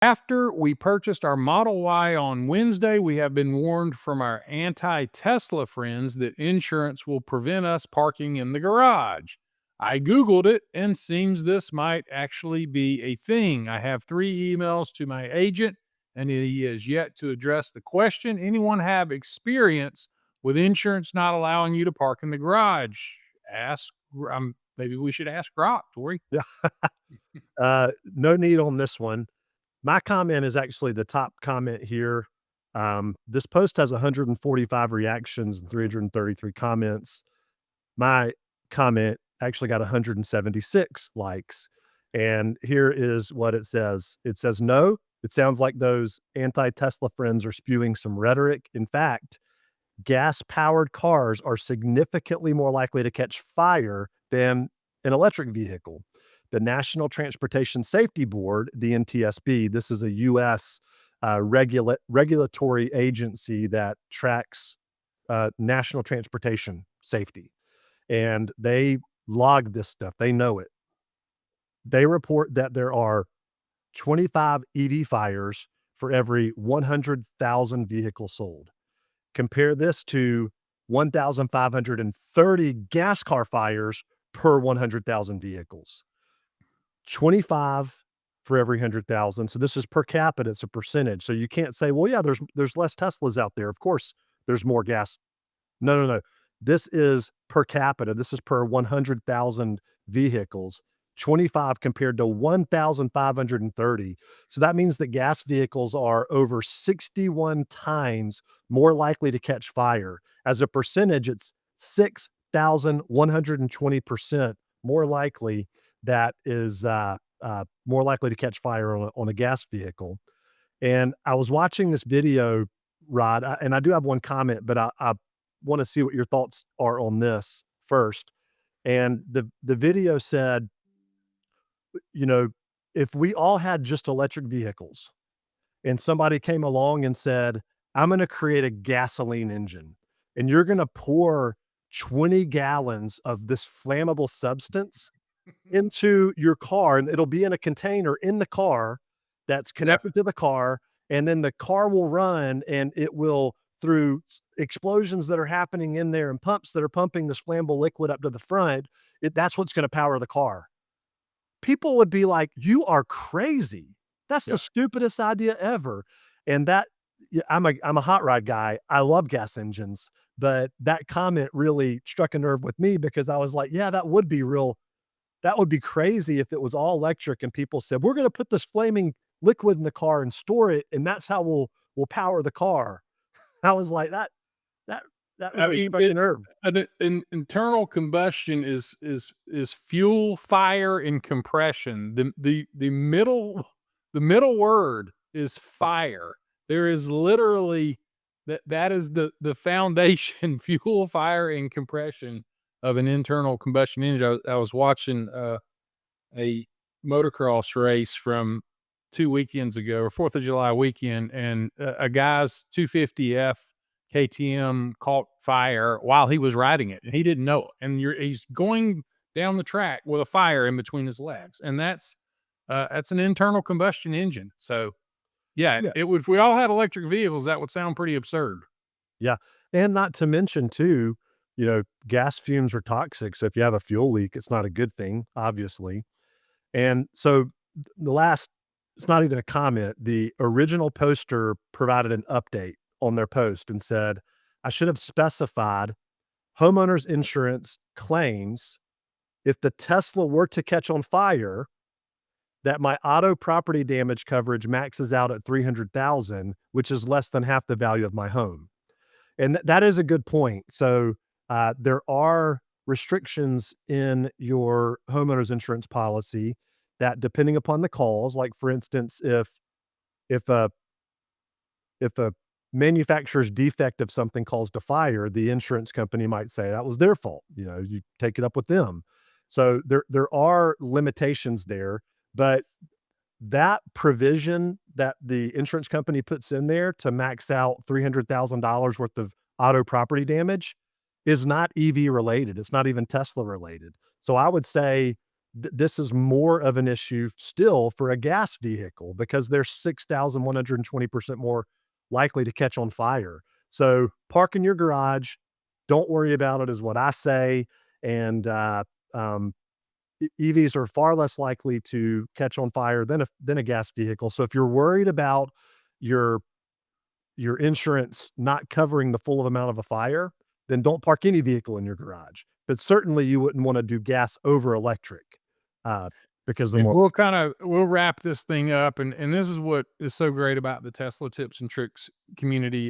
After we purchased our Model Y on Wednesday, we have been warned from our anti Tesla friends that insurance will prevent us parking in the garage. I Googled it and seems this might actually be a thing. I have 3 emails to my agent and he has yet to address the question. Anyone have experience with insurance not allowing you to park in the garage? Ask, maybe we should ask Rock, Tori. Yeah. No need on this one. My comment is actually the top comment here. This post has 145 reactions and 333 comments. My comment actually got 176 likes. And here is what it says. It says, no, it sounds like those anti-Tesla friends are spewing some rhetoric. In fact, gas-powered cars are significantly more likely to catch fire than an electric vehicle. The National Transportation Safety Board, the NTSB, this is a U.S. Regulatory agency that tracks national transportation safety, and they log this stuff. They know it. They report that there are 25 EV fires for every 100,000 vehicles sold. Compare this to 1,530 gas car fires per 100,000 vehicles. 25 for every 100,000. So this is per capita, it's a percentage. So you can't say, well, yeah, there's less Teslas out there. Of course, there's more gas. No, no, no. This is per capita. This is per 100,000 vehicles. 25 compared to 1,530. So that means that gas vehicles are over 61 times more likely to catch fire. As a percentage, it's 6,120% more likely that is more likely to catch fire on a gas vehicle. And I was watching this video, Rod, and I do have one comment, but I want to see what your thoughts are on this first. And the video said, you know, if we all had just electric vehicles and somebody came along and said, I'm going to create a gasoline engine and you're going to pour 20 gallons of this flammable substance into your car, and it'll be in a container in the car that's Yeah. connected to the car, and then the car will run, and it will through explosions that are happening in there and pumps that are pumping this flammable liquid up to the front, that's what's gonna power the car. People would be like, "You are crazy. That's the Yeah. stupidest idea ever." And that yeah, I'm a hot rod guy. I love gas engines, but that comment really struck a nerve with me because I was like, "Yeah, that would be crazy if it was all electric and people said, "We're gonna put this flaming liquid in the car and store it, and that's how we'll power the car." I was like, that that I really mean, struck a nerve. an internal combustion is fuel, fire, and compression. The middle word is fire. There is literally that is the foundation, fuel, fire, and compression of an internal combustion engine. I was watching a motocross race from 2 weekends ago, or 4th of July weekend, and a guy's 250F KTM caught fire while he was riding it, and he didn't know it. And he's going down the track with a fire in between his legs, and that's an internal combustion engine. So yeah, Yeah, it would. If we all had electric vehicles, that would sound pretty absurd. yeah, and not to mention too, gas fumes are toxic, so if you have a fuel leak, it's not a good thing, obviously. And so the last it's not even a comment, the original poster provided an update on their post and said, "I should have specified homeowners insurance claims if the Tesla were to catch on fire, that my auto property damage coverage maxes out at 300,000, which is less than half the value of my home." And that is a good point. So, there are restrictions in your homeowner's insurance policy that depending upon the cause, like for instance, if a if a manufacturer's defect of something caused a fire, the insurance company might say that was their fault. You take it up with them. So there are limitations there, but that provision that the insurance company puts in there to max out $300,000 worth of auto property damage is not EV related. It's not even Tesla related. So I would say this is more of an issue still for a gas vehicle because they're 6,120% more likely to catch on fire. So park in your garage. Don't worry about it, is what I say. And um, EVs are far less likely to catch on fire than a gas vehicle. So if you're worried about your your insurance not covering the full amount of a fire, then don't park any vehicle in your garage. But certainly you wouldn't want to do gas over electric uh, because the And more we'll wrap this thing up, and this is what is so great about the Tesla tips and tricks community.